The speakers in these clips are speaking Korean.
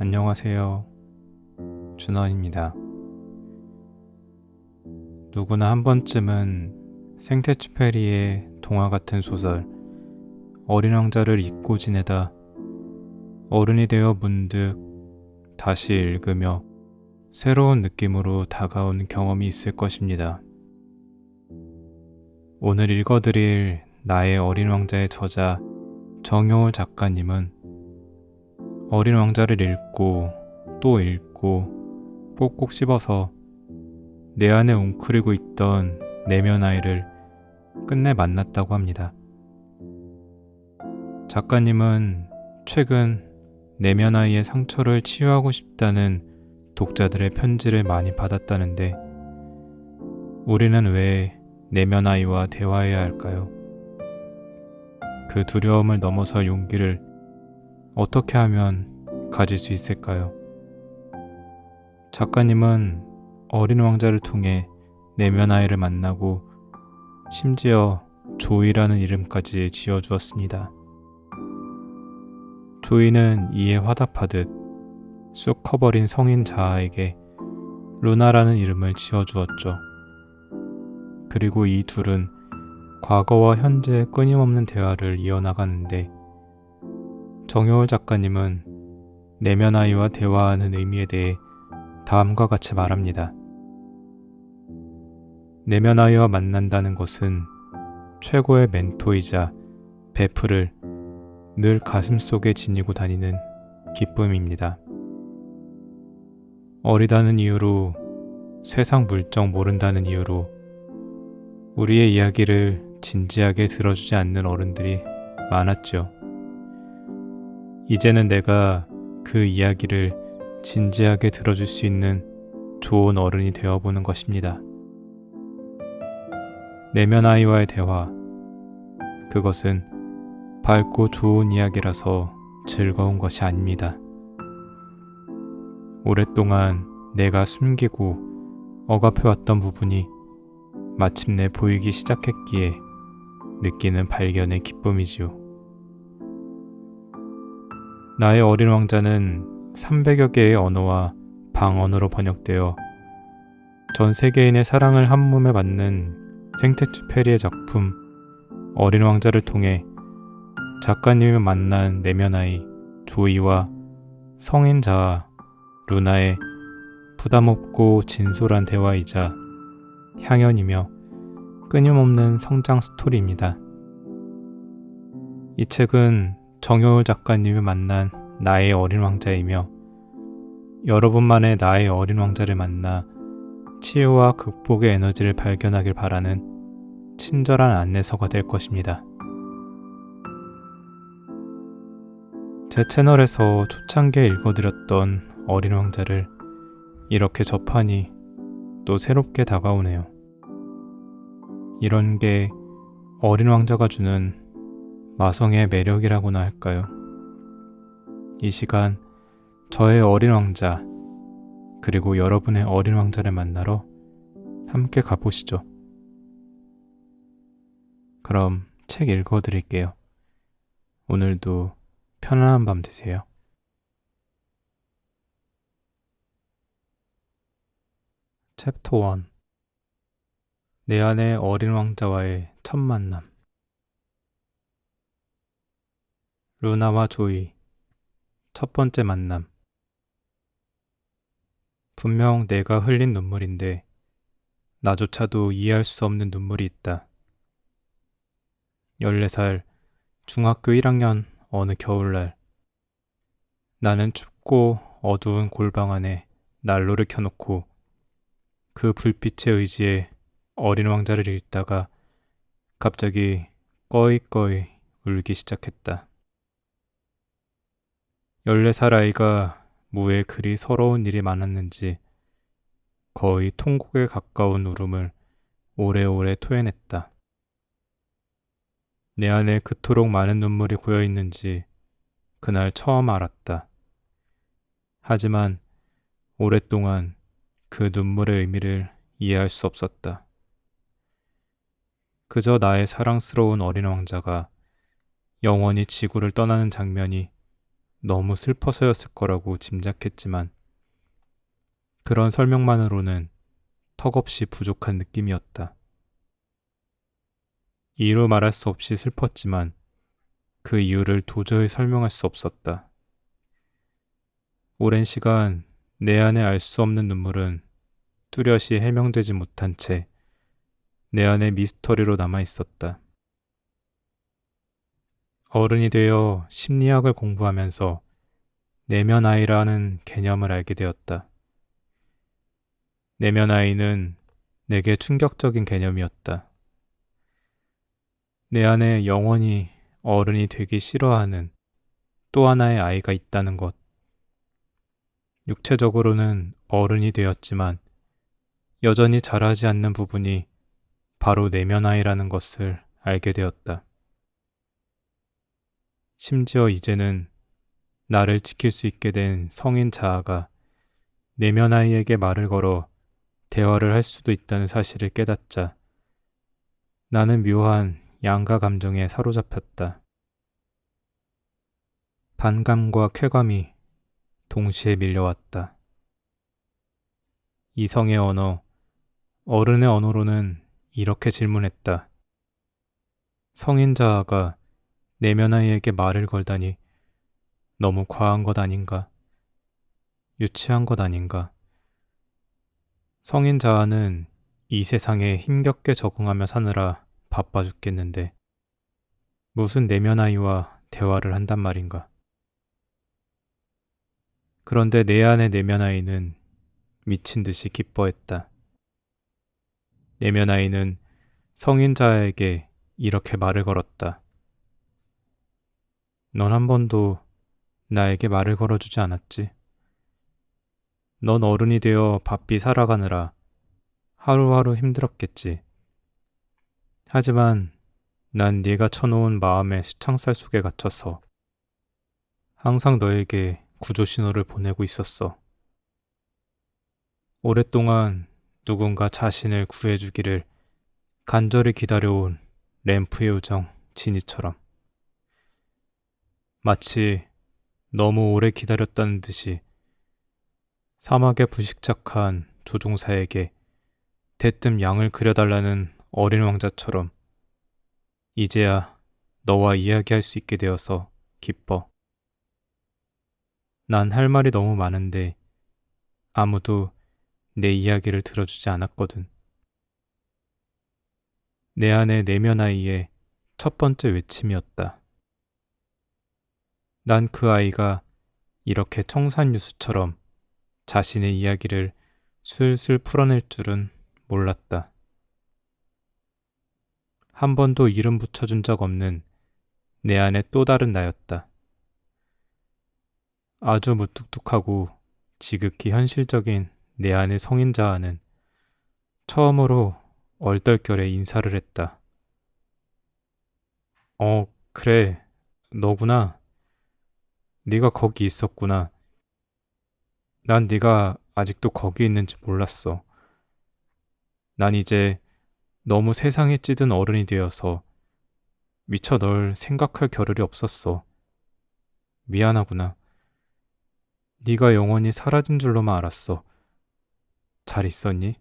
안녕하세요. 준원입니다. 누구나 한 번쯤은 생테쥐페리의 동화 같은 소설 어린 왕자를 잊고 지내다 어른이 되어 문득 다시 읽으며 새로운 느낌으로 다가오는 경험이 있을 것입니다. 오늘 읽어드릴 나의 어린 왕자의 저자 정여울 작가님은 어린 왕자를 읽고 또 읽고 꼭꼭 씹어서 내 안에 웅크리고 있던 내면 아이를 끝내 만났다고 합니다. 작가님은 최근 내면 아이의 상처를 치유하고 싶다는 독자들의 편지를 많이 받았다는데 우리는 왜 내면 아이와 대화해야 할까요? 그 두려움을 넘어설 용기를 어떻게 하면 가질 수 있을까요? 작가님은 어린 왕자를 통해 내면 아이를 만나고 심지어 조이라는 이름까지 지어주었습니다. 조이는 이에 화답하듯 쑥 커버린 성인 자아에게 루나라는 이름을 지어주었죠. 그리고 이 둘은 과거와 현재의 끊임없는 대화를 이어나가는데 정여울 작가님은 내면 아이와 대화하는 의미에 대해 다음과 같이 말합니다. 내면 아이와 만난다는 것은 최고의 멘토이자 베프를 늘 가슴속에 지니고 다니는 기쁨입니다. 어리다는 이유로, 세상 물정 모른다는 이유로 우리의 이야기를 진지하게 들어주지 않는 어른들이 많았죠. 이제는 내가 그 이야기를 진지하게 들어줄 수 있는 좋은 어른이 되어보는 것입니다. 내면 아이와의 대화, 그것은 밝고 좋은 이야기라서 즐거운 것이 아닙니다. 오랫동안 내가 숨기고 억압해왔던 부분이 마침내 보이기 시작했기에 느끼는 발견의 기쁨이지요. 나의 어린 왕자는 300여 개의 언어와 방언으로 번역되어 전 세계인의 사랑을 한 몸에 받는 생테쥐페리의 작품 어린 왕자를 통해 작가님이 만난 내면 아이 조이와 성인 자아 루나의 부담없고 진솔한 대화이자 향연이며 끊임없는 성장 스토리입니다. 이 책은 정여울 작가님이 만난 나의 어린 왕자이며 여러분만의 나의 어린 왕자를 만나 치유와 극복의 에너지를 발견하길 바라는 친절한 안내서가 될 것입니다. 제 채널에서 초창기에 읽어드렸던 어린 왕자를 이렇게 접하니 또 새롭게 다가오네요. 이런 게 어린 왕자가 주는 마성의 매력이라고나 할까요? 이 시간 저의 어린 왕자 그리고 여러분의 어린 왕자를 만나러 함께 가보시죠. 그럼 책 읽어드릴게요. 오늘도 편안한 밤 되세요. 챕터 1 내 안의 어린 왕자와의 첫 만남. 루나와 조이 첫 번째 만남. 분명 내가 흘린 눈물인데 나조차도 이해할 수 없는 눈물이 있다. 14살 중학교 1학년 어느 겨울날 나는 춥고 어두운 골방 안에 난로를 켜놓고 그 불빛의 의지에 어린 왕자를 읽다가 갑자기 꺼이꺼이 울기 시작했다. 14살 아이가 무에 그리 서러운 일이 많았는지 거의 통곡에 가까운 울음을 오래오래 토해냈다. 내 안에 그토록 많은 눈물이 고여있는지 그날 처음 알았다. 하지만 오랫동안 그 눈물의 의미를 이해할 수 없었다. 그저 나의 사랑스러운 어린 왕자가 영원히 지구를 떠나는 장면이 너무 슬퍼서였을 거라고 짐작했지만 그런 설명만으로는 턱없이 부족한 느낌이었다. 이루 말할 수 없이 슬펐지만 그 이유를 도저히 설명할 수 없었다. 오랜 시간 내 안에 알 수 없는 눈물은 뚜렷이 해명되지 못한 채 내 안에 미스터리로 남아 있었다. 어른이 되어 심리학을 공부하면서 내면 아이라는 개념을 알게 되었다. 내면 아이는 내게 충격적인 개념이었다. 내 안에 영원히 어른이 되기 싫어하는 또 하나의 아이가 있다는 것. 육체적으로는 어른이 되었지만 여전히 자라지 않는 부분이 바로 내면 아이라는 것을 알게 되었다. 심지어 이제는 나를 지킬 수 있게 된 성인 자아가 내면 아이에게 말을 걸어 대화를 할 수도 있다는 사실을 깨닫자 나는 묘한 양가 감정에 사로잡혔다. 반감과 쾌감이 동시에 밀려왔다. 이성의 언어, 어른의 언어로는 이렇게 질문했다. 성인 자아가 내면 아이에게 말을 걸다니 너무 과한 것 아닌가? 유치한 것 아닌가? 성인 자아는 이 세상에 힘겹게 적응하며 사느라 바빠 죽겠는데 무슨 내면 아이와 대화를 한단 말인가? 그런데 내 안의 내면 아이는 미친 듯이 기뻐했다. 내면 아이는 성인 자아에게 이렇게 말을 걸었다. 넌 한 번도 나에게 말을 걸어주지 않았지. 넌 어른이 되어 바삐 살아가느라 하루하루 힘들었겠지. 하지만 난 네가 쳐놓은 마음의 수창살 속에 갇혀서 항상 너에게 구조 신호를 보내고 있었어. 오랫동안 누군가 자신을 구해주기를 간절히 기다려온 램프의 요정 지니처럼. 마치 너무 오래 기다렸다는 듯이 사막에 불식착한 조종사에게 대뜸 양을 그려달라는 어린 왕자처럼 이제야 너와 이야기할 수 있게 되어서 기뻐. 난 할 말이 너무 많은데 아무도 내 이야기를 들어주지 않았거든. 내 안의 내면 아이의 첫 번째 외침이었다. 난 그 아이가 이렇게 청산유수처럼 자신의 이야기를 술술 풀어낼 줄은 몰랐다. 한 번도 이름 붙여준 적 없는 내 안의 또 다른 나였다. 아주 무뚝뚝하고 지극히 현실적인 내 안의 성인 자아는 처음으로 얼떨결에 인사를 했다. 그래, 너구나. 네가 거기 있었구나. 난 네가 아직도 거기 있는지 몰랐어. 난 이제 너무 세상에 찌든 어른이 되어서 미처 널 생각할 겨를이 없었어. 미안하구나. 네가 영원히 사라진 줄로만 알았어. 잘 있었니?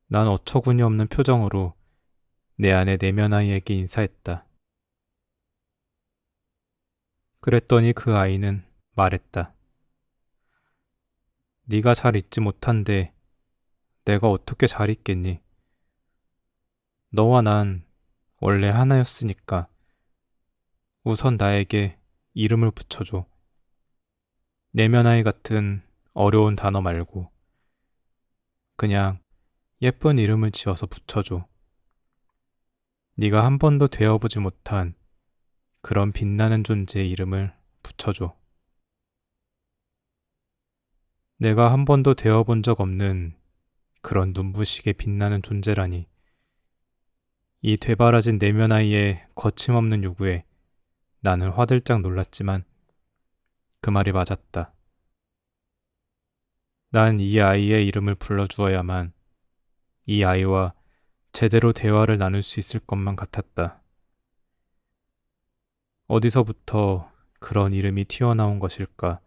난 어처구니 없는 표정으로 내 안의 내면 아이에게 인사했다. 그랬더니 그 아이는 말했다. 네가 잘 있지 못한데 내가 어떻게 잘 있겠니? 너와 난 원래 하나였으니까 우선 나에게 이름을 붙여줘. 내면 아이 같은 어려운 단어 말고 그냥 예쁜 이름을 지어서 붙여줘. 네가 한 번도 되어보지 못한 그런 빛나는 존재의 이름을 붙여줘. 내가 한 번도 되어본 적 없는 그런 눈부시게 빛나는 존재라니. 이 되바라진 내면 아이의 거침없는 요구에 나는 화들짝 놀랐지만 그 말이 맞았다. 난 이 아이의 이름을 불러주어야만 이 아이와 제대로 대화를 나눌 수 있을 것만 같았다. 어디서부터 그런 이름이 튀어나온 것일까?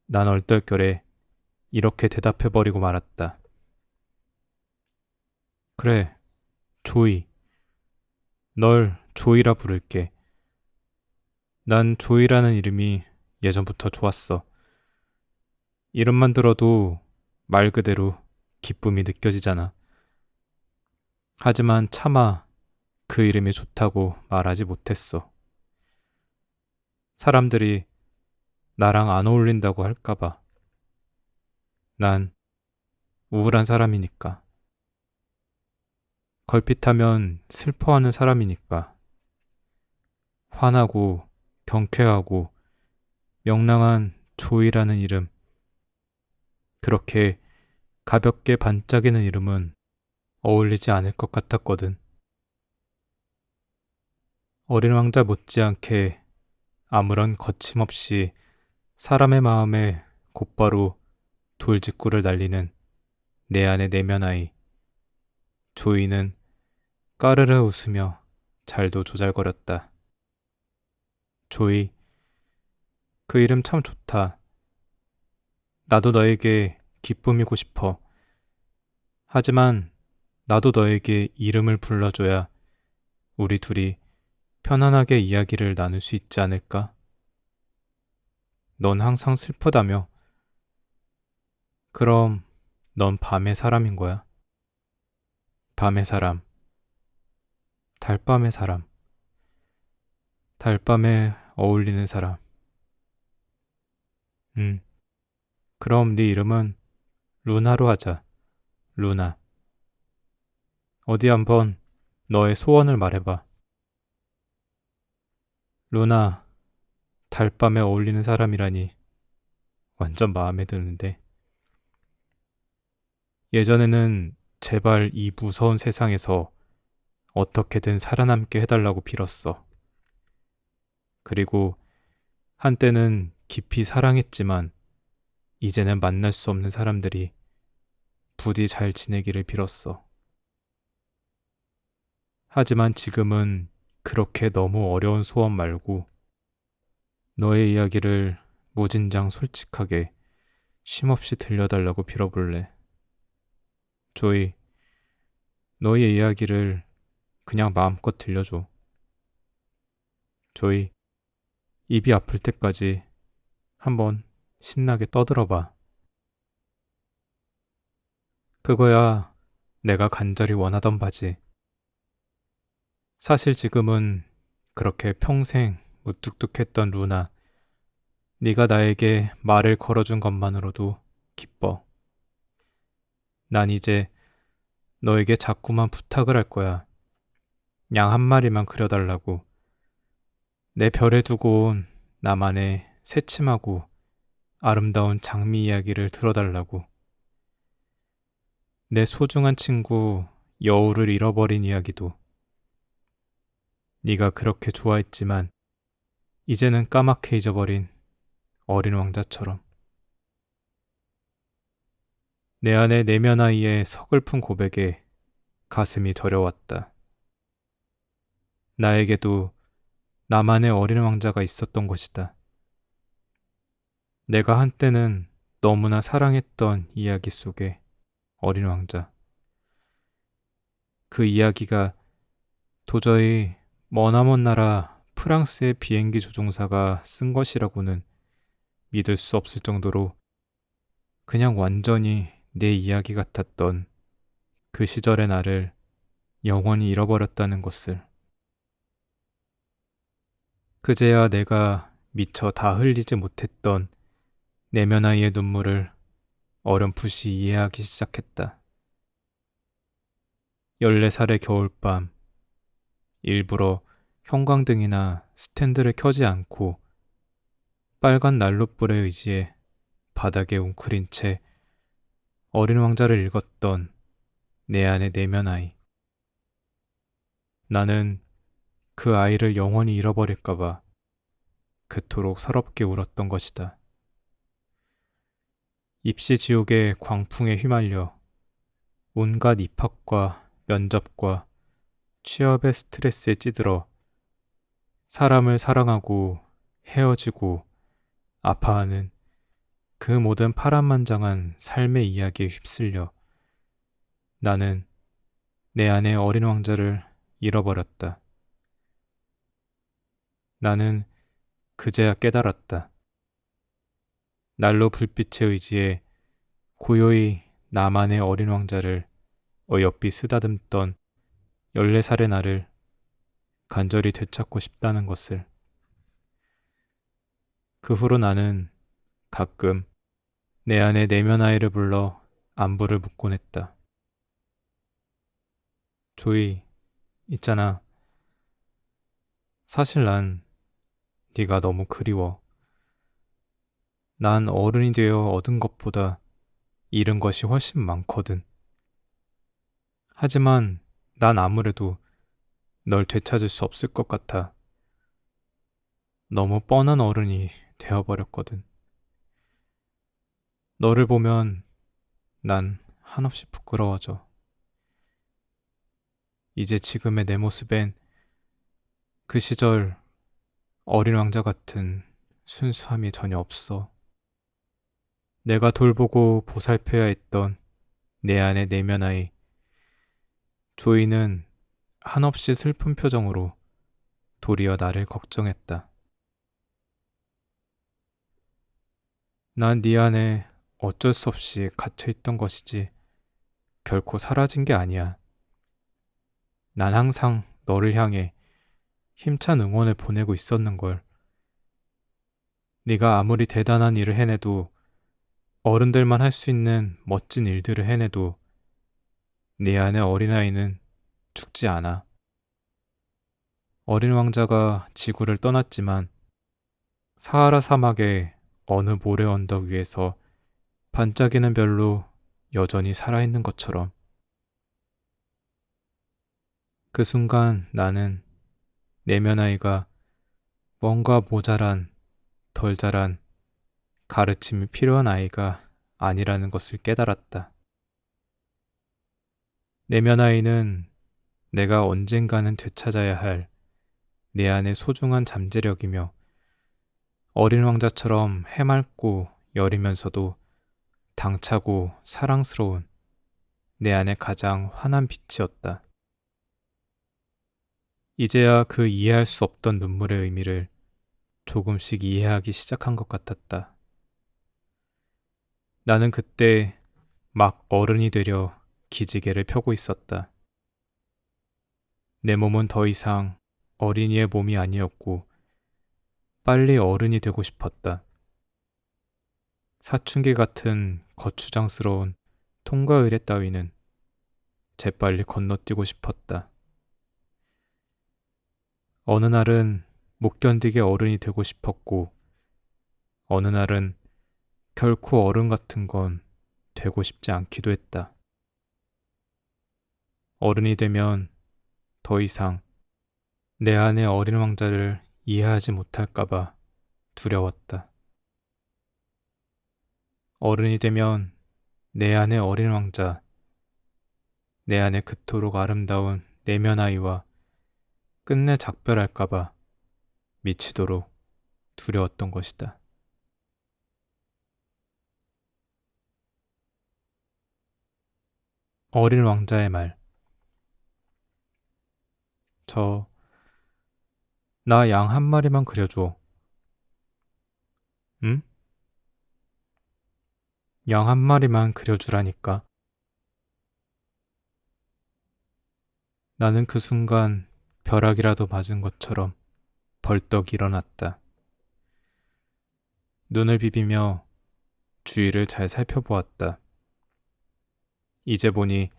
난 얼떨결에 이렇게 대답해버리고 말았다. 그래, 조이. 널 조이라 부를게. 난 조이라는 이름이 예전부터 좋았어. 이름만 들어도 말 그대로 기쁨이 느껴지잖아. 하지만 차마 그 이름이 좋다고 말하지 못했어. 사람들이 나랑 안 어울린다고 할까봐. 난 우울한 사람이니까. 걸핏하면 슬퍼하는 사람이니까. 환하고 경쾌하고 명랑한 조이라는 이름. 그렇게 가볍게 반짝이는 이름은 어울리지 않을 것 같았거든. 어린 왕자 못지않게 아무런 거침없이 사람의 마음에 곧바로 돌직구를 날리는 내 안의 내면 아이. 조이는 까르르 웃으며 잘도 조잘거렸다. 조이, 그 이름 참 좋다. 나도 너에게 기쁨이고 싶어. 하지만 나도 너에게 이름을 불러줘야 우리 둘이 편안하게 이야기를 나눌 수 있지 않을까? 넌 항상 슬프다며. 그럼 넌 밤의 사람인 거야. 밤의 사람, 달밤의 사람, 달밤에 어울리는 사람. 음, 그럼 네 이름은 루나로 하자. 루나. 어디 한번 너의 소원을 말해봐. 루나, 달밤에 어울리는 사람이라니 완전 마음에 드는데. 예전에는 제발 이 무서운 세상에서 어떻게든 살아남게 해달라고 빌었어. 그리고 한때는 깊이 사랑했지만 이제는 만날 수 없는 사람들이 부디 잘 지내기를 빌었어. 하지만 지금은 그렇게 너무 어려운 소원 말고 너의 이야기를 무진장 솔직하게 쉼없이 들려달라고 빌어볼래. 조이, 너의 이야기를 그냥 마음껏 들려줘. 조이, 입이 아플 때까지 한번 신나게 떠들어봐. 그거야 내가 간절히 원하던 바지. 사실 지금은 그렇게 평생 무뚝뚝했던 루나, 네가 나에게 말을 걸어준 것만으로도 기뻐. 난 이제 너에게 자꾸만 부탁을 할 거야. 양 한 마리만 그려달라고. 내 별에 두고 온 나만의 새침하고 아름다운 장미 이야기를 들어달라고. 내 소중한 친구 여우를 잃어버린 이야기도. 네가 그렇게 좋아했지만 이제는 까맣게 잊어버린 어린 왕자처럼. 내 안의 내면 아이의 서글픈 고백에 가슴이 저려왔다. 나에게도 나만의 어린 왕자가 있었던 것이다. 내가 한때는 너무나 사랑했던 이야기 속의 어린 왕자. 그 이야기가 도저히 머나먼 나라 프랑스의 비행기 조종사가 쓴 것이라고는 믿을 수 없을 정도로 그냥 완전히 내 이야기 같았던 그 시절의 나를 영원히 잃어버렸다는 것을. 그제야 내가 미처 다 흘리지 못했던 내면 아이의 눈물을 어렴풋이 이해하기 시작했다. 14살의 겨울밤, 일부러 형광등이나 스탠드를 켜지 않고 빨간 난로불에 의지해 바닥에 웅크린 채 어린 왕자를 읽었던 내 안의 내면 아이. 나는 그 아이를 영원히 잃어버릴까봐 그토록 서럽게 울었던 것이다. 입시 지옥의 광풍에 휘말려 온갖 입학과 면접과 취업의 스트레스에 찌들어 사람을 사랑하고 헤어지고 아파하는 그 모든 파란만장한 삶의 이야기에 휩쓸려 나는 내 안의 어린 왕자를 잃어버렸다. 나는 그제야 깨달았다. 난로 불빛에 의지해 고요히 나만의 어린 왕자를 어여삐 쓰다듬던 14살의 나를 간절히 되찾고 싶다는 것을. 그 후로 나는 가끔 내 안의 내면 아이를 불러 안부를 묻곤 했다. 조이, 있잖아. 사실 난 네가 너무 그리워. 난 어른이 되어 얻은 것보다 잃은 것이 훨씬 많거든. 하지만 난 아무래도 널 되찾을 수 없을 것 같아. 너무 뻔한 어른이 되어버렸거든. 너를 보면 난 한없이 부끄러워져. 이제 지금의 내 모습엔 그 시절 어린 왕자 같은 순수함이 전혀 없어. 내가 돌보고 보살펴야 했던 내 안의 내면 아이 조이는 한없이 슬픈 표정으로 도리어 나를 걱정했다. 난 네 안에 어쩔 수 없이 갇혀있던 것이지 결코 사라진 게 아니야. 난 항상 너를 향해 힘찬 응원을 보내고 있었는걸. 네가 아무리 대단한 일을 해내도 어른들만 할 수 있는 멋진 일들을 해내도 네 안의 어린아이는 죽지 않아. 어린 왕자가 지구를 떠났지만 사하라 사막의 어느 모래 언덕 위에서 반짝이는 별로 여전히 살아있는 것처럼. 그 순간 나는 내면 아이가 뭔가 모자란, 덜 자란, 가르침이 필요한 아이가 아니라는 것을 깨달았다. 내면 아이는 내가 언젠가는 되찾아야 할 내 안의 소중한 잠재력이며 어린 왕자처럼 해맑고 여리면서도 당차고 사랑스러운 내 안의 가장 환한 빛이었다. 이제야 그 이해할 수 없던 눈물의 의미를 조금씩 이해하기 시작한 것 같았다. 나는 그때 막 어른이 되려 기지개를 펴고 있었다. 내 몸은 더 이상 어린이의 몸이 아니었고 빨리 어른이 되고 싶었다. 사춘기 같은 거추장스러운 통과 의례 따위는 재빨리 건너뛰고 싶었다. 어느 날은 못 견디게 어른이 되고 싶었고 어느 날은 결코 어른 같은 건 되고 싶지 않기도 했다. 어른이 되면 더 이상 내 안의 어린 왕자를 이해하지 못할까봐 두려웠다. 어른이 되면 내 안의 어린 왕자, 내 안에 그토록 아름다운 내면 아이와 끝내 작별할까봐 미치도록 두려웠던 것이다. 어린 왕자의 말. 나 양 한 마리만 그려줘. 응? 양 한 마리만 그려주라니까. 나는 그 순간 벼락이라도 맞은 것처럼 벌떡 일어났다. 눈을 비비며 주위를 잘 살펴보았다. 이제 보니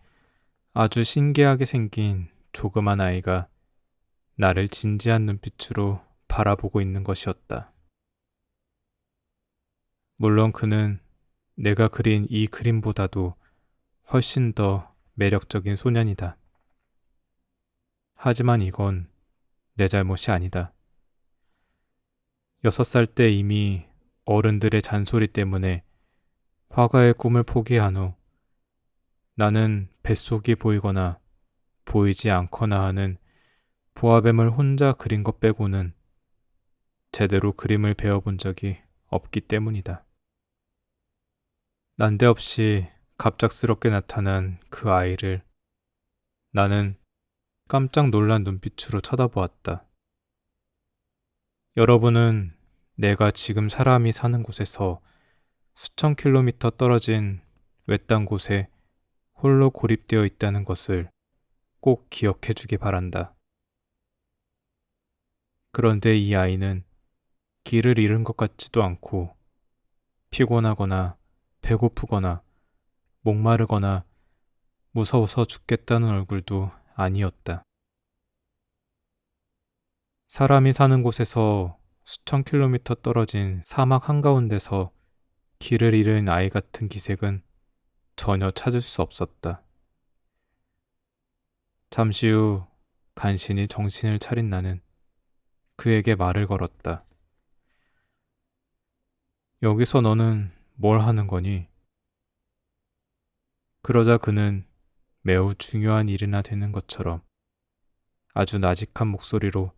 아주 신기하게 생긴 조그만 아이가 나를 진지한 눈빛으로 바라보고 있는 것이었다. 물론 그는 내가 그린 이 그림보다도 훨씬 더 매력적인 소년이다. 하지만 이건 내 잘못이 아니다. 6살 때 이미 어른들의 잔소리 때문에 화가의 꿈을 포기한 후 나는 뱃속이 보이거나 보이지 않거나 하는 보아뱀을 혼자 그린 것 빼고는 제대로 그림을 배워본 적이 없기 때문이다. 난데없이 갑작스럽게 나타난 그 아이를 나는 깜짝 놀란 눈빛으로 쳐다보았다. 여러분은 내가 지금 사람이 사는 곳에서 수천 킬로미터 떨어진 외딴 곳에 홀로 고립되어 있다는 것을 꼭 기억해 주기 바란다. 그런데 이 아이는 길을 잃은 것 같지도 않고 피곤하거나 배고프거나 목마르거나 무서워서 죽겠다는 얼굴도 아니었다. 사람이 사는 곳에서 수천 킬로미터 떨어진 사막 한가운데서 길을 잃은 아이 같은 기색은 전혀 찾을 수 없었다. 잠시 후 간신히 정신을 차린 나는 그에게 말을 걸었다. 여기서 너는 뭘 하는 거니? 그러자 그는 매우 중요한 일이나 되는 것처럼 아주 나직한 목소리로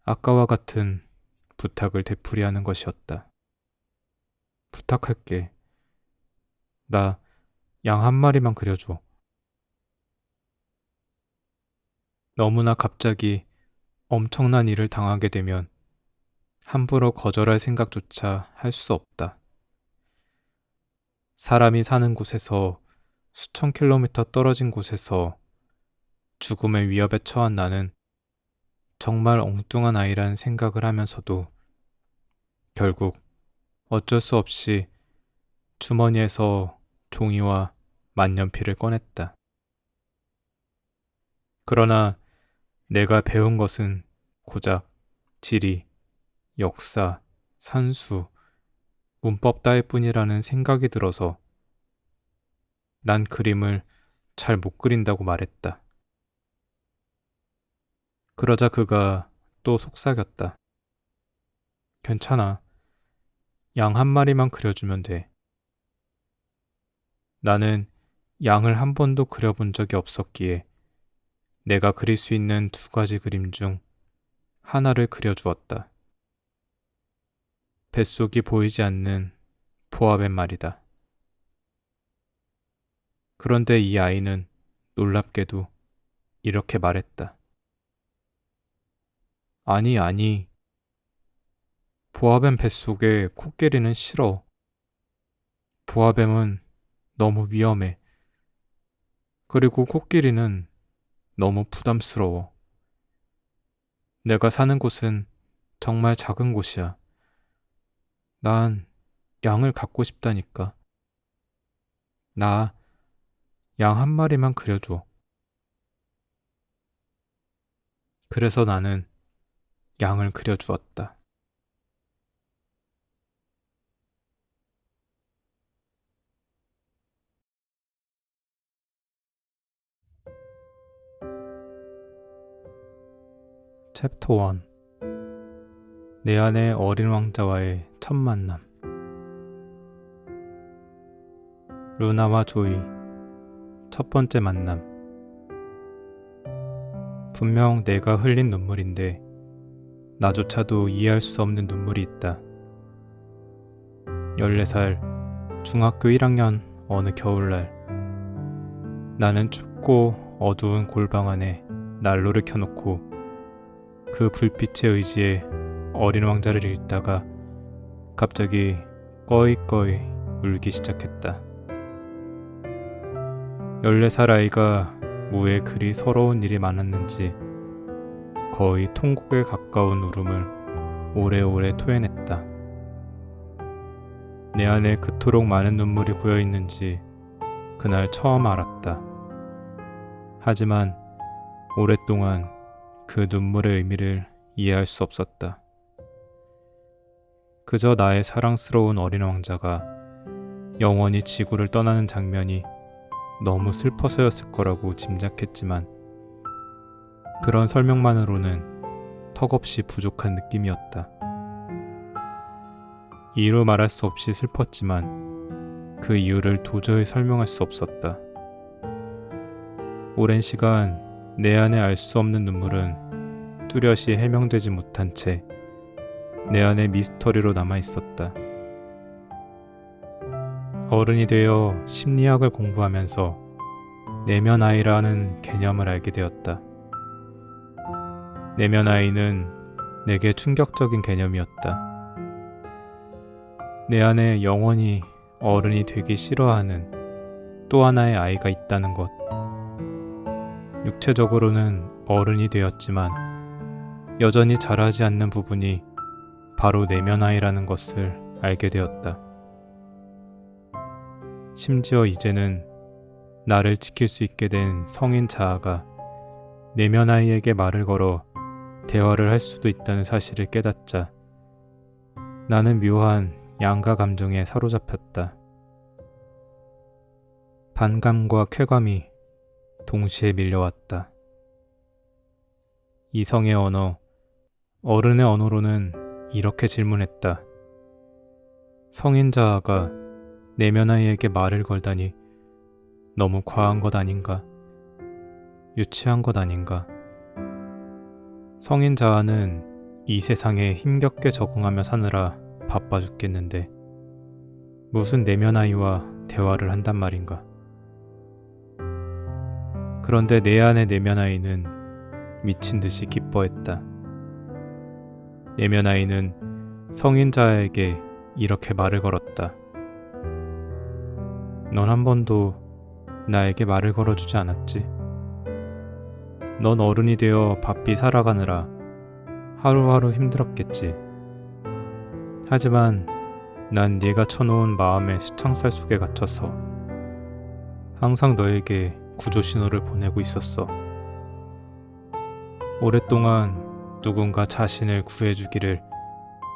아까와 같은 부탁을 되풀이하는 것이었다. 부탁할게. 나 양 한 마리만 그려줘. 너무나 갑자기 엄청난 일을 당하게 되면 함부로 거절할 생각조차 할 수 없다. 사람이 사는 곳에서 수천 킬로미터 떨어진 곳에서 죽음의 위협에 처한 나는 정말 엉뚱한 아이라는 생각을 하면서도 결국 어쩔 수 없이 주머니에서 종이와 만년필을 꺼냈다. 그러나 내가 배운 것은 고작 지리, 역사, 산수, 문법 따위 뿐이라는 생각이 들어서 난 그림을 잘 못 그린다고 말했다. 그러자 그가 또 속삭였다. 괜찮아. 양 한 마리만 그려주면 돼. 나는 양을 한 번도 그려본 적이 없었기에 내가 그릴 수 있는 두 가지 그림 중 하나를 그려주었다. 뱃속이 보이지 않는 보아뱀 말이다. 그런데 이 아이는 놀랍게도 이렇게 말했다. 아니. 보아뱀 뱃속에 코끼리는 싫어. 보아뱀은 너무 위험해. 그리고 코끼리는 너무 부담스러워. 내가 사는 곳은 정말 작은 곳이야. 난 양을 갖고 싶다니까. 나 양 한 마리만 그려줘. 그래서 나는 양을 그려주었다. 챕터 1. 내 안의 어린 왕자와의 첫 만남. 루나와 조이 첫 번째 만남. 분명 내가 흘린 눈물인데 나조차도 이해할 수 없는 눈물이 있다. 14살 중학교 1학년 어느 겨울날 나는 춥고 어두운 골방 안에 난로를 켜놓고 그 불빛에 의지해 어린 왕자를 읽다가 갑자기 꺼이꺼이 울기 시작했다. 14살 아이가 무에 그리 서러운 일이 많았는지 거의 통곡에 가까운 울음을 오래오래 토해냈다. 내 안에 그토록 많은 눈물이 고여있는지 그날 처음 알았다. 하지만 오랫동안 그 눈물의 의미를 이해할 수 없었다. 그저 나의 사랑스러운 어린 왕자가 영원히 지구를 떠나는 장면이 너무 슬퍼서였을 거라고 짐작했지만 그런 설명만으로는 턱없이 부족한 느낌이었다. 이루 말할 수 없이 슬펐지만 그 이유를 도저히 설명할 수 없었다. 오랜 시간 내 안에 알 수 없는 눈물은 뚜렷이 해명되지 못한 채 내 안에 미스터리로 남아 있었다. 어른이 되어 심리학을 공부하면서 내면 아이라는 개념을 알게 되었다. 내면 아이는 내게 충격적인 개념이었다. 내 안에 영원히 어른이 되기 싫어하는 또 하나의 아이가 있다는 것. 육체적으로는 어른이 되었지만 여전히 자라지 않는 부분이 바로 내면 아이라는 것을 알게 되었다. 심지어 이제는 나를 지킬 수 있게 된 성인 자아가 내면 아이에게 말을 걸어 대화를 할 수도 있다는 사실을 깨닫자 나는 묘한 양가 감정에 사로잡혔다. 반감과 쾌감이 동시에 밀려왔다. 이성의 언어, 어른의 언어로는 이렇게 질문했다. 성인 자아가 내면 아이에게 말을 걸다니 너무 과한 것 아닌가? 유치한 것 아닌가? 성인 자아는 이 세상에 힘겹게 적응하며 사느라 바빠 죽겠는데 무슨 내면 아이와 대화를 한단 말인가? 그런데 내 안의 내면 아이는 미친 듯이 기뻐했다. 내면 아이는 성인 자아에게 이렇게 말을 걸었다. 넌 한 번도 나에게 말을 걸어주지 않았지. 넌 어른이 되어 바삐 살아가느라 하루하루 힘들었겠지. 하지만 난 네가 쳐놓은 마음의 수창살 속에 갇혀서 항상 너에게 구조 신호를 보내고 있었어. 오랫동안 누군가 자신을 구해주기를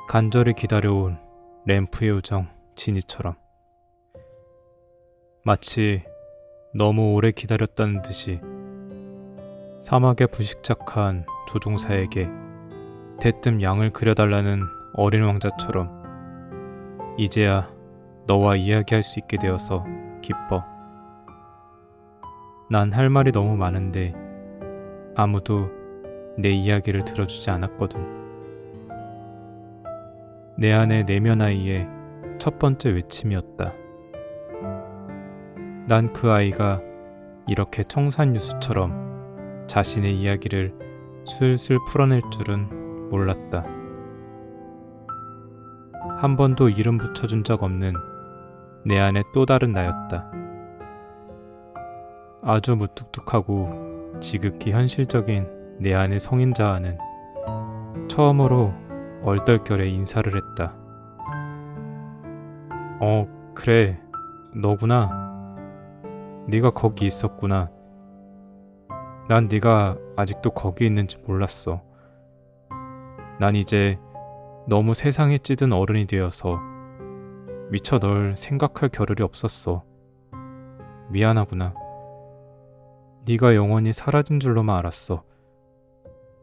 간절히 기다려온 램프의 요정 지니처럼 마치 너무 오래 기다렸다는 듯이 사막에 불식착한 조종사에게 대뜸 양을 그려달라는 어린 왕자처럼 이제야 너와 이야기할 수 있게 되어서 기뻐. 난 할 말이 너무 많은데 아무도 내 이야기를 들어주지 않았거든. 내 안의 내면 아이의 첫 번째 외침이었다. 난 그 아이가 이렇게 청산유수처럼 자신의 이야기를 술술 풀어낼 줄은 몰랐다. 한 번도 이름 붙여준 적 없는 내 안의 또 다른 나였다. 아주 무뚝뚝하고 지극히 현실적인 내 안의 성인 자아는 처음으로 얼떨결에 인사를 했다. 그래, 너구나. 네가 거기 있었구나. 난 네가 아직도 거기 있는지 몰랐어. 난 이제 너무 세상에 찌든 어른이 되어서 미처 널 생각할 겨를이 없었어. 미안하구나. 네가 영원히 사라진 줄로만 알았어.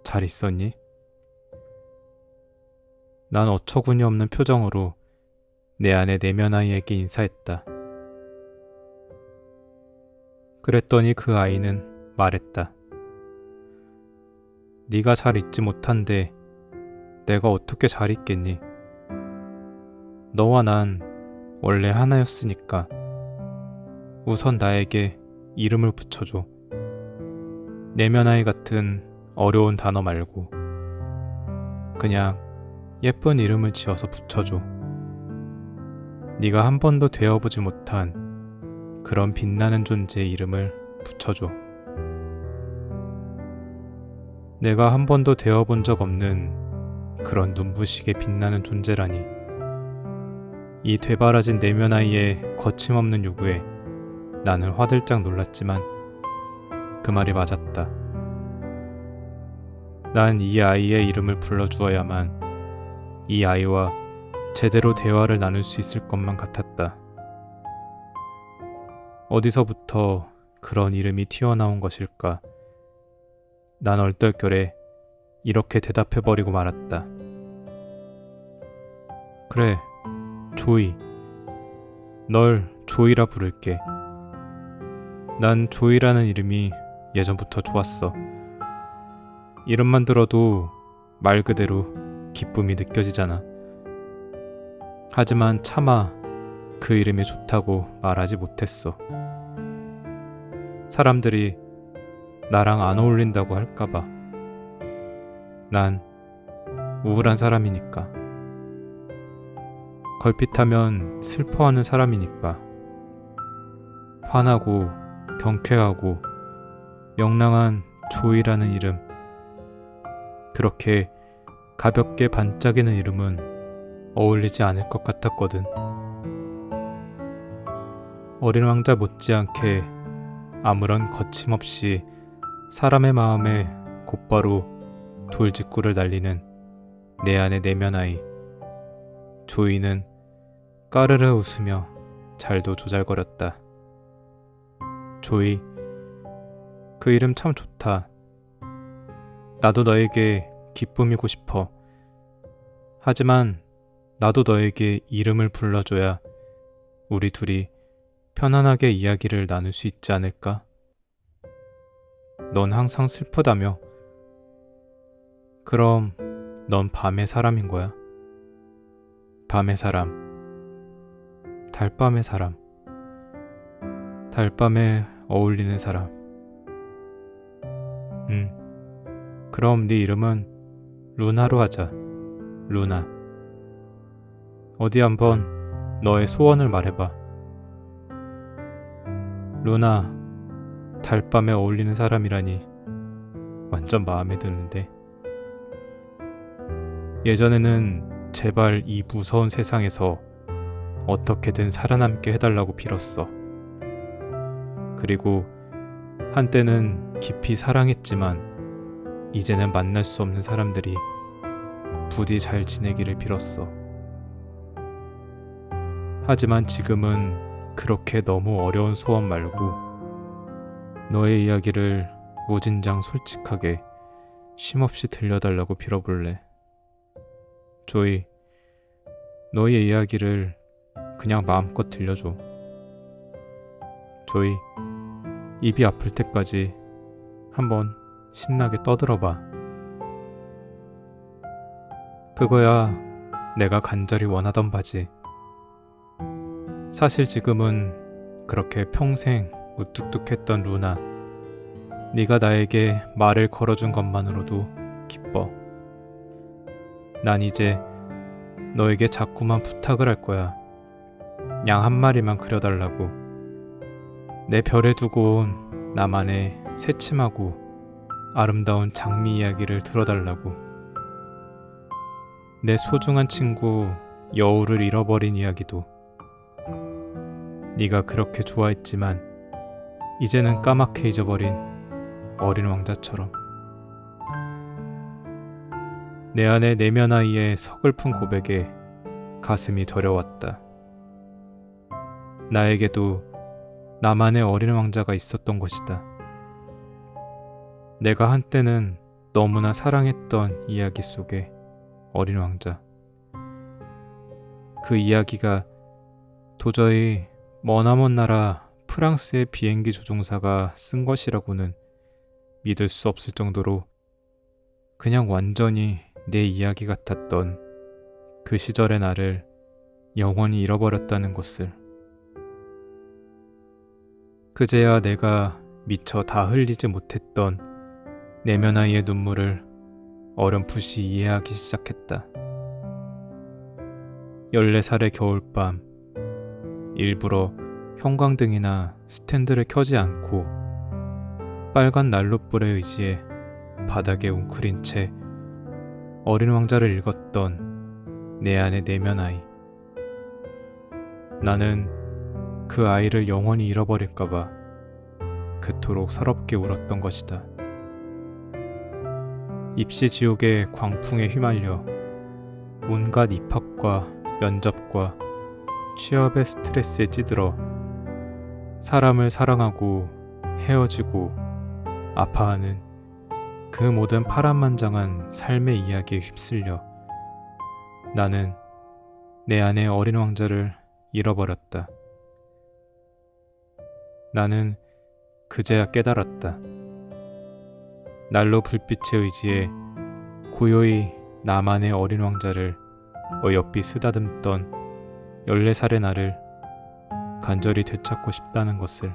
잘 있었니? 난 어처구니 없는 표정으로 내 안의 내면 아이에게 인사했다. 그랬더니 그 아이는 말했다. 네가 잘 있지 못한데 내가 어떻게 잘 있겠니? 너와 난 원래 하나였으니까 우선 나에게 이름을 붙여줘. 내면 아이 같은 어려운 단어 말고 그냥 예쁜 이름을 지어서 붙여줘. 네가 한 번도 되어보지 못한 그런 빛나는 존재의 이름을 붙여줘. 내가 한 번도 되어본 적 없는 그런 눈부시게 빛나는 존재라니. 이 되바라진 내면 아이의 거침없는 요구에 나는 화들짝 놀랐지만 그 말이 맞았다. 난 이 아이의 이름을 불러주어야만 이 아이와 제대로 대화를 나눌 수 있을 것만 같았다. 어디서부터 그런 이름이 튀어나온 것일까? 난 얼떨결에 이렇게 대답해버리고 말았다. 그래, 조이. 널 조이라 부를게. 난 조이라는 이름이 예전부터 좋았어. 이름만 들어도 말 그대로 기쁨이 느껴지잖아. 하지만 차마 그 이름이 좋다고 말하지 못했어. 사람들이 나랑 안 어울린다고 할까봐. 난 우울한 사람이니까. 걸핏하면 슬퍼하는 사람이니까. 환하고 경쾌하고 명랑한 조이라는 이름, 그렇게 가볍게 반짝이는 이름은 어울리지 않을 것 같았거든. 어린 왕자 못지않게 아무런 거침없이 사람의 마음에 곧바로 돌직구를 날리는 내 안의 내면 아이 조이는 까르르 웃으며 잘도 조잘거렸다. 조이, 그 이름 참 좋다. 나도 너에게 기쁨이고 싶어. 하지만 나도 너에게 이름을 불러줘야 우리 둘이 편안하게 이야기를 나눌 수 있지 않을까? 넌 항상 슬프다며. 그럼 넌 밤의 사람인 거야. 밤의 사람, 달밤의 사람, 달밤에 어울리는 사람. 그럼 네 이름은 루나로 하자. 루나. 어디 한번 너의 소원을 말해봐. 루나, 달밤에 어울리는 사람이라니 완전 마음에 드는데. 예전에는 제발 이 무서운 세상에서 어떻게든 살아남게 해달라고 빌었어. 그리고 한때는 깊이 사랑했지만 이제는 만날 수 없는 사람들이 부디 잘 지내기를 빌었어. 하지만 지금은 그렇게 너무 어려운 소원 말고 너의 이야기를 무진장 솔직하게 쉼없이 들려달라고 빌어볼래. 조이, 너의 이야기를 그냥 마음껏 들려줘. 조이, 입이 아플 때까지 한번 신나게 떠들어봐. 그거야 내가 간절히 원하던 바지. 사실 지금은 그렇게 평생 무뚝뚝했던 루나, 네가 나에게 말을 걸어준 것만으로도 기뻐. 난 이제 너에게 자꾸만 부탁을 할 거야. 양 한 마리만 그려달라고. 내 별에 두고 온 나만의 새침하고 아름다운 장미 이야기를 들어달라고. 내 소중한 친구 여우를 잃어버린 이야기도. 네가 그렇게 좋아했지만 이제는 까맣게 잊어버린 어린 왕자처럼. 내 안의 내면 아이의 서글픈 고백에 가슴이 저려왔다. 나에게도 나만의 어린 왕자가 있었던 것이다. 내가 한때는 너무나 사랑했던 이야기 속의 어린 왕자. 그 이야기가 도저히 머나먼 나라 프랑스의 비행기 조종사가 쓴 것이라고는 믿을 수 없을 정도로 그냥 완전히 내 이야기 같았던 그 시절의 나를 영원히 잃어버렸다는 것을. 그제야 내가 미처 다 흘리지 못했던 내면 아이의 눈물을 어렴풋이 이해하기 시작했다. 14살의 겨울밤, 일부러 형광등이나 스탠드를 켜지 않고 빨간 난로불에 의지해 바닥에 웅크린 채 어린 왕자를 읽었던 내 안의 내면 아이. 나는 그 아이를 영원히 잃어버릴까봐 그토록 서럽게 울었던 것이다. 입시 지옥의 광풍에 휘말려 온갖 입학과 면접과 취업의 스트레스에 찌들어 사람을 사랑하고 헤어지고 아파하는 그 모든 파란만장한 삶의 이야기에 휩쓸려 나는 내 안의 어린 왕자를 잃어버렸다. 나는 그제야 깨달았다. 난로 불빛에 의지해 고요히 나만의 어린 왕자를 어여삐 쓰다듬던 14살의 나를 간절히 되찾고 싶다는 것을.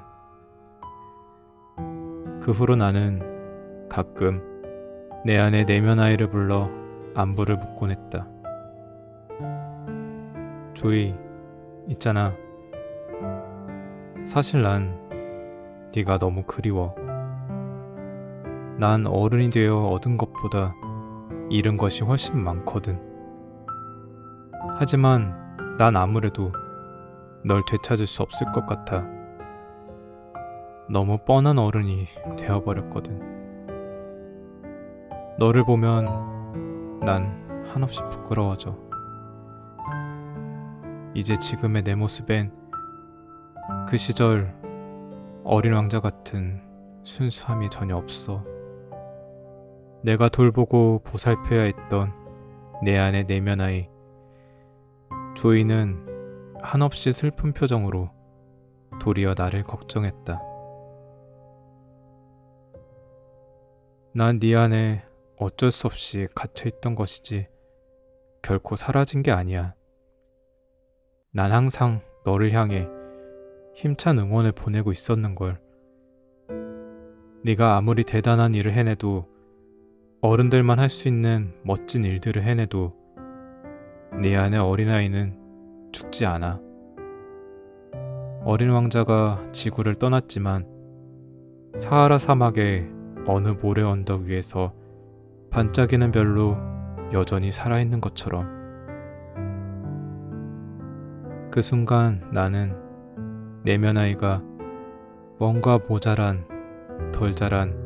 그 후로 나는 가끔 내 안의 내면 아이를 불러 안부를 묻곤 했다. 조이, 있잖아. 사실 난 네가 너무 그리워. 난 어른이 되어 얻은 것보다 잃은 것이 훨씬 많거든. 하지만 난 아무래도 널 되찾을 수 없을 것 같아. 너무 뻔한 어른이 되어버렸거든. 너를 보면 난 한없이 부끄러워져. 이제 지금의 내 모습엔 그 시절 어린 왕자 같은 순수함이 전혀 없어. 내가 돌보고 보살펴야 했던 내 안의 내면 아이 조이는 한없이 슬픈 표정으로 도리어 나를 걱정했다. 난 네 안에 어쩔 수 없이 갇혀있던 것이지 결코 사라진 게 아니야. 난 항상 너를 향해 힘찬 응원을 보내고 있었는걸. 네가 아무리 대단한 일을 해내도, 어른들만 할 수 있는 멋진 일들을 해내도 네 안의 어린아이는 죽지 않아. 어린 왕자가 지구를 떠났지만 사하라 사막의 어느 모래 언덕 위에서 반짝이는 별로 여전히 살아있는 것처럼. 그 순간 나는 내면 아이가 뭔가 모자란, 덜 자란,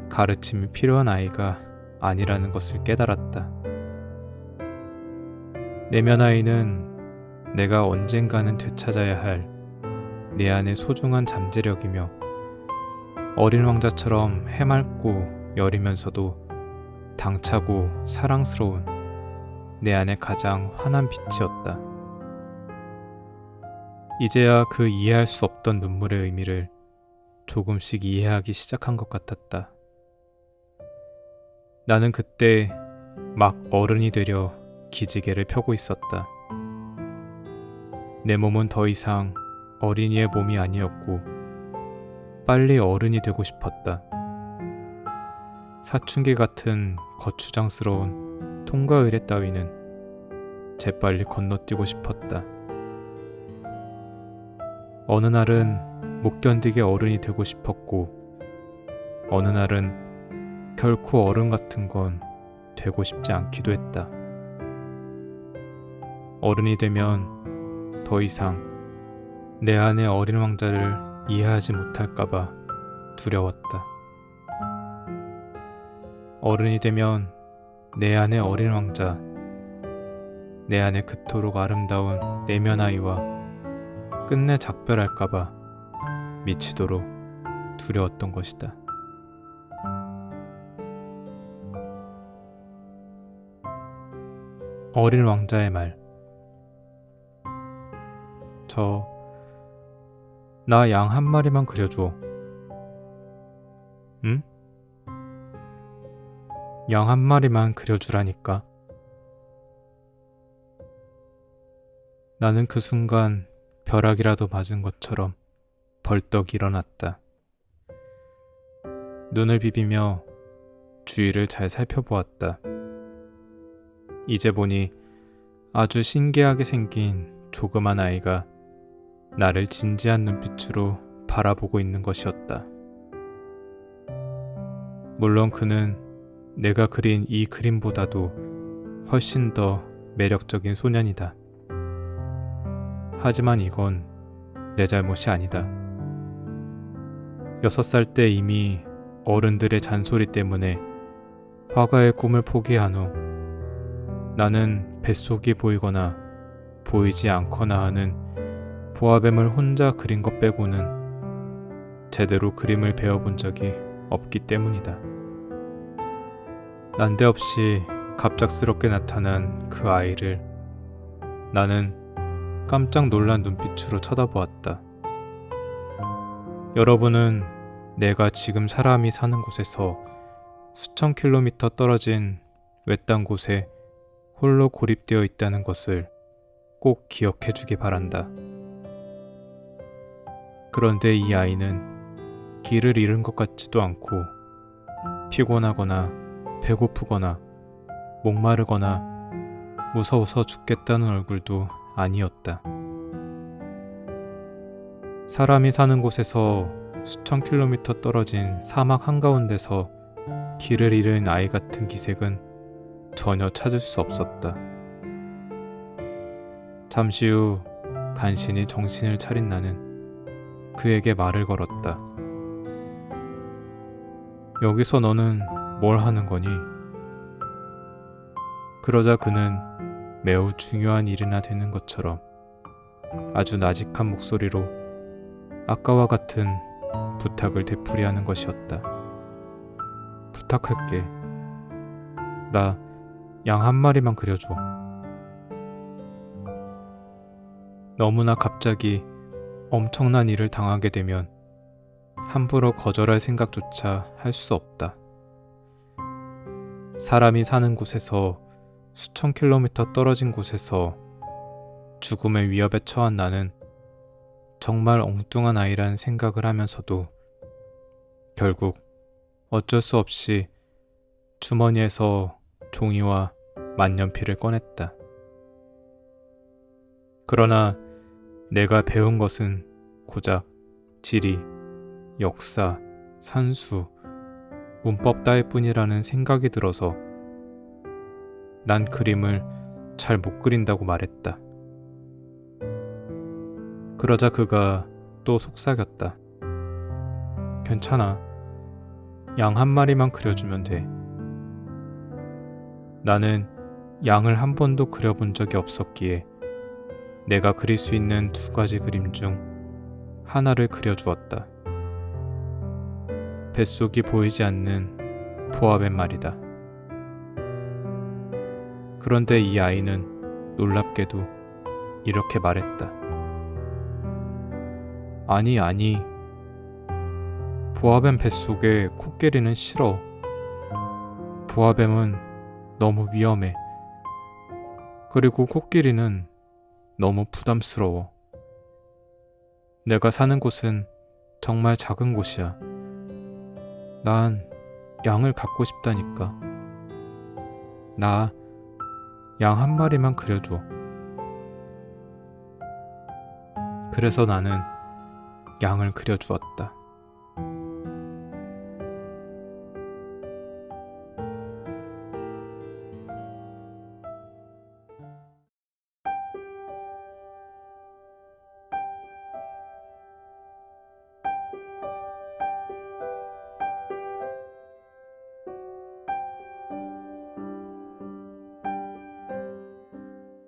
가르침이 필요한 아이가 아니라는 것을 깨달았다. 내면 아이는 내가 언젠가는 되찾아야 할 내 안의 소중한 잠재력이며 어린 왕자처럼 해맑고 여리면서도 당차고 사랑스러운 내 안의 가장 환한 빛이었다. 이제야 그 이해할 수 없던 눈물의 의미를 조금씩 이해하기 시작한 것 같았다. 나는 그때 막 어른이 되려 기지개를 펴고 있었다. 내 몸은 더 이상 어린이의 몸이 아니었고 빨리 어른이 되고 싶었다. 사춘기 같은 거추장스러운 통과 의례 따위는 재빨리 건너뛰고 싶었다. 어느 날은 못 견디게 어른이 되고 싶었고, 어느 날은 결코 어른 같은 건 되고 싶지 않기도 했다. 어른이 되면 더 이상 내 안의 어린 왕자를 이해하지 못할까봐 두려웠다. 어른이 되면 내 안의 어린 왕자, 내 안에 그토록 아름다운 내면 아이와 끝내 작별할까봐 미치도록 두려웠던 것이다. 어린 왕자의 말. 나 양 한 마리만 그려줘. 응? 양 한 마리만 그려주라니까. 나는 그 순간 벼락이라도 맞은 것처럼 벌떡 일어났다. 눈을 비비며 주위를 잘 살펴보았다. 이제 보니 아주 신기하게 생긴 조그만 아이가 나를 진지한 눈빛으로 바라보고 있는 것이었다. 물론 그는 내가 그린 이 그림보다도 훨씬 더 매력적인 소년이다. 하지만 이건 내 잘못이 아니다. 6살 때 이미 어른들의 잔소리 때문에 화가의 꿈을 포기한 후 나는 뱃속이 보이거나 보이지 않거나 하는 보아뱀을 혼자 그린 것 빼고는 제대로 그림을 배워본 적이 없기 때문이다. 난데없이 갑작스럽게 나타난 그 아이를 나는 깜짝 놀란 눈빛으로 쳐다보았다. 여러분은 내가 지금 사람이 사는 곳에서 수천 킬로미터 떨어진 외딴 곳에 홀로 고립되어 있다는 것을 꼭 기억해 주기 바란다. 그런데 이 아이는 길을 잃은 것 같지도 않고 피곤하거나 배고프거나 목마르거나 무서워서 죽겠다는 얼굴도 아니었다. 사람이 사는 곳에서 수천 킬로미터 떨어진 사막 한가운데서 길을 잃은 아이 같은 기색은 전혀 찾을 수 없었다. 잠시 후 간신히 정신을 차린 나는 그에게 말을 걸었다. 여기서 너는 뭘 하는 거니? 그러자 그는 매우 중요한 일이나 되는 것처럼 아주 나직한 목소리로 아까와 같은 부탁을 되풀이하는 것이었다. 부탁할게. 나 양 한 마리만 그려줘. 너무나 갑자기 엄청난 일을 당하게 되면 함부로 거절할 생각조차 할 수 없다. 사람이 사는 곳에서 수천 킬로미터 떨어진 곳에서 죽음의 위협에 처한 나는 정말 엉뚱한 아이라는 생각을 하면서도 결국 어쩔 수 없이 주머니에서 종이와 만년필을 꺼냈다. 그러나 내가 배운 것은 고작 지리, 역사, 산수, 문법 따위 뿐이라는 생각이 들어서 난 그림을 잘 못 그린다고 말했다. 그러자 그가 또 속삭였다. 괜찮아. 양 한 마리만 그려주면 돼. 나는 양을 한 번도 그려본 적이 없었기에 내가 그릴 수 있는 두 가지 그림 중 하나를 그려주었다. 뱃속이 보이지 않는 보아뱀 말이다. 그런데 이 아이는 놀랍게도 이렇게 말했다. 아니. 보아뱀 뱃속에 코끼리는 싫어. 보아뱀은 너무 위험해. 그리고 코끼리는 너무 부담스러워. 내가 사는 곳은 정말 작은 곳이야. 난 양을 갖고 싶다니까. 나 양 한 마리만 그려줘. 그래서 나는 양을 그려주었다.